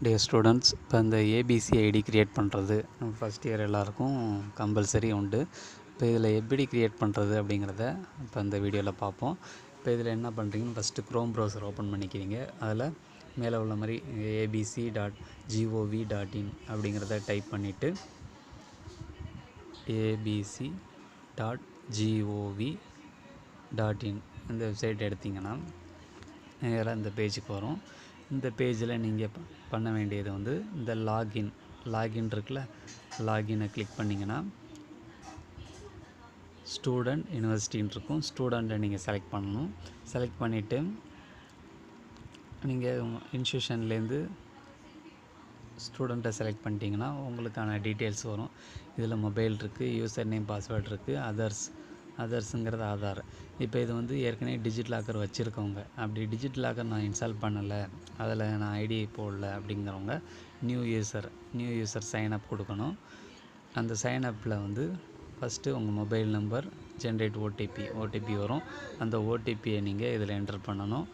Dear students, இப்போ இந்த ABC ID create பண்ணுறது ஃபஸ்ட் இயர் எல்லாருக்கும் கம்பல்சரி உண்டு. இப்போ இதில் எப்படி க்ரியேட் பண்ணுறது அப்படிங்கிறத இப்போ இந்த வீடியோவில் பார்ப்போம். இப்போ இதில் என்ன பண்ணுறீங்கன்னு ஃபஸ்ட்டு க்ரோம் ப்ரௌசர் ஓப்பன் பண்ணிக்கிறீங்க. அதில் மேலே உள்ள மாதிரி abc.gov.in அப்படிங்கிறத டைப் பண்ணிவிட்டு abc.gov.in இந்த வெப்சைட் எடுத்திங்கன்னா நேராக இந்த பேஜுக்கு வரும். இந்த பேஜில் நீங்கள் பண்ண வேண்டியது வந்து இந்த லாகின் இருக்குல்ல, லாகினை கிளிக் பண்ணிங்கன்னா ஸ்டூடெண்ட் யூனிவர்சிட்டின்னு இருக்கும். ஸ்டூடெண்ட்டை நீங்கள் செலக்ட் பண்ணணும். செலக்ட் பண்ணிவிட்டு நீங்கள் இன்ஸ்டியூஷன்லேருந்து ஸ்டூடெண்ட்டை செலக்ட் பண்ணிட்டீங்கன்னா உங்களுக்கான டீட்டெயில்ஸ் வரும். இதில் மொபைல் இருக்குது, யூசர் நேம் பாஸ்வேர்டு இருக்குது, அதர்ஸுங்கிறது ஆதார். இப்போ இது வந்து ஏற்கனவே டிஜிட் லாக்கர் வச்சுருக்கவங்க, அப்படி டிஜிட் லாக்கர் நான் இன்ஸ்டால் பண்ணலை, அதில் நான் ஐடி போடல அப்படிங்கிறவங்க நியூ யூசர் சைன்அப் கொடுக்கணும். அந்த சைன்அப்பில் வந்து ஃபஸ்ட்டு உங்கள் மொபைல் நம்பர் ஜென்ரேட் ஓடிபி வரும். அந்த ஓடிபியை நீங்கள் இதில் என்டர் பண்ணணும்.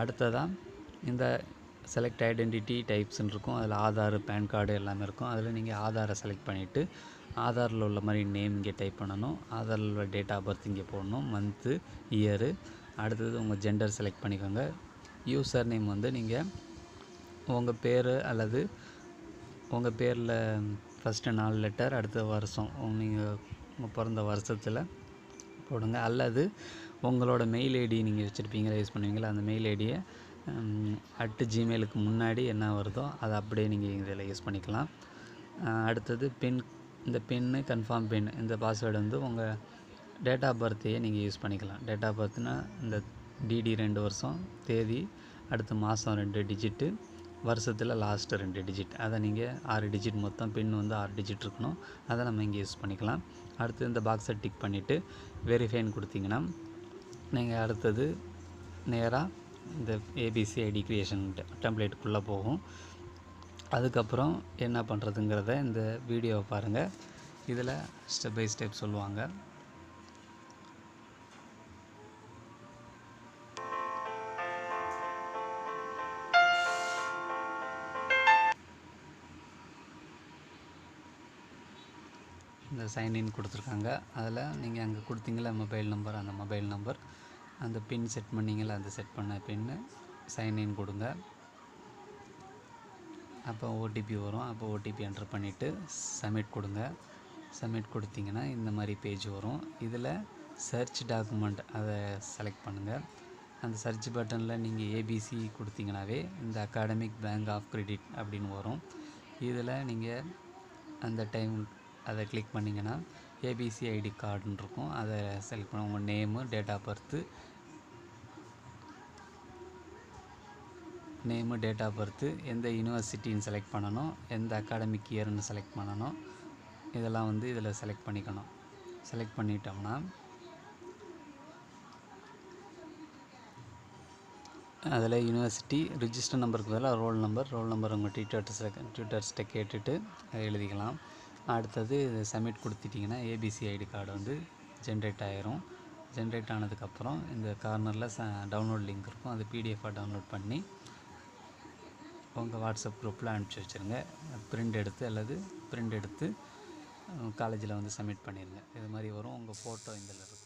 அடுத்ததாக இந்த செலக்ட் ஐடென்டிட்டி டைப்ஸ்ன்னு இருக்கும். அதில் ஆதார், பேன் கார்டு எல்லாமே இருக்கும். அதில் நீங்கள் ஆதாரை செலக்ட் பண்ணிவிட்டு ஆதாரில் உள்ள மாதிரி நேம் இங்கே டைப் பண்ணணும். ஆதாரில் உள்ள டேட் ஆஃப் பர்த் இங்கே போடணும், மந்த்து, இயரு. அடுத்தது உங்கள் ஜெண்டர் செலக்ட் பண்ணிக்கோங்க. யூசர் நேம் வந்து நீங்கள் உங்கள் பேர் அல்லது உங்கள் பேரில் ஃபஸ்ட்டு 4 லெட்டர், அடுத்த வருஷம் நீங்கள் உங்கள் பிறந்த வருஷத்தில் போடுங்க. அல்லது உங்களோட மெயில் ஐடி நீங்கள் வச்சுருப்பீங்களா, யூஸ் பண்ணுவீங்களா, அந்த மெயில் ஐடியை @gmailக்கு முன்னாடி என்ன வருதோ அதை அப்படியே நீங்கள் இதில் யூஸ் பண்ணிக்கலாம். அடுத்தது இந்த பின்னு கன்ஃபார்ம் பின், இந்த பாஸ்வேர்டு வந்து உங்கள் டேட் ஆஃப் பர்த்தையே நீங்கள் யூஸ் பண்ணிக்கலாம். டேட் ஆஃப் பர்த்னால் இந்த டிடி 2 வருஷம், தேதி, அடுத்த மாதம் 2 டிஜிட்டு, வருஷத்தில் லாஸ்ட்டு 2 டிஜிட், அதை நீங்கள் 6 டிஜிட், மொத்தம் பின் வந்து 6 டிஜிட் இருக்கணும். அதை நம்ம இங்கே யூஸ் பண்ணிக்கலாம். அடுத்து இந்த பாக்ஸை டிக் பண்ணிவிட்டு வெரிஃபைன்னு கொடுத்தீங்கன்னா நீங்கள் அடுத்தது நேராக இந்த ஏபிசி ஐடி க்ரியேஷன் டெம்ப்ளேட்டுக்குள்ளே போகும். அதுக்கப்புறம் என்ன பண்ணுறதுங்கிறத இந்த வீடியோவை பாருங்கள். இதில் ஸ்டெப் பை ஸ்டெப் சொல்லுவாங்க. இந்த சைன்இன் கொடுத்துருக்காங்க. அதில் நீங்கள் அங்கே கொடுத்தீங்களா மொபைல் நம்பர், அந்த மொபைல் நம்பர், அந்த பின் செட் பண்ணிங்களா, அந்த செட் பண்ண பின்னு சைன்இன் கொடுங்க. அப்போ ஓடிபி வரும். அப்போ ஓடிபி என்ட்ரு பண்ணிவிட்டு சப்மிட் கொடுங்க. சப்மிட் கொடுத்தீங்கன்னா இந்த மாதிரி பேஜ் வரும். இதில் சர்ச் டாக்குமெண்ட் அதை செலக்ட் பண்ணுங்கள். அந்த சர்ச் பட்டனில் நீங்கள் ஏபிசி கொடுத்தீங்கன்னாவே இந்த அகாடமிக் பேங்க் ஆஃப் கிரெடிட் அப்படின்னு வரும். இதில் நீங்கள் அந்த டைம் அதை கிளிக் பண்ணிங்கன்னா ஏபிசி ஐடி கார்டுன்னு இருக்கும். அதை செலக்ட் பண்ண உங்கள் நேமு, டேட் ஆஃப் பர்த்து, எந்த யூனிவர்சிட்டின்னு செலக்ட் பண்ணணும், எந்த அகாடமிக் இயர்னு செலக்ட் பண்ணணும். இதெல்லாம் வந்து இதில் செலக்ட் பண்ணிக்கணும். செலக்ட் பண்ணிட்டோம்னா அதில் யூனிவர்சிட்டி ரிஜிஸ்டர் நம்பருக்கு பதிலாக ரோல் நம்பர் உங்கள் டியூட்டர்ஸ்கிட்ட கேட்டுட்டு எழுதிக்கலாம். அடுத்தது சப்மிட் கொடுத்துட்டிங்கன்னா ஏபிசி ஐடி கார்டு வந்து ஜென்ரேட் ஆகிரும். ஜென்ரேட் ஆனதுக்கப்புறம் இந்த கார்னரில் டவுன்லோட் லிங்க் இருக்கும். அது பிடிஎஃபாக டவுன்லோட் பண்ணி உங்கள் வாட்ஸ்அப் குரூப்பில் அனுப்பிச்சி வச்சுருங்க. பிரிண்ட் எடுத்து காலேஜில் வந்து சப்மிட் பண்ணிடுங்க. இது மாதிரி வரும். உங்கள் ஃபோட்டோ இதில் இருக்கும்.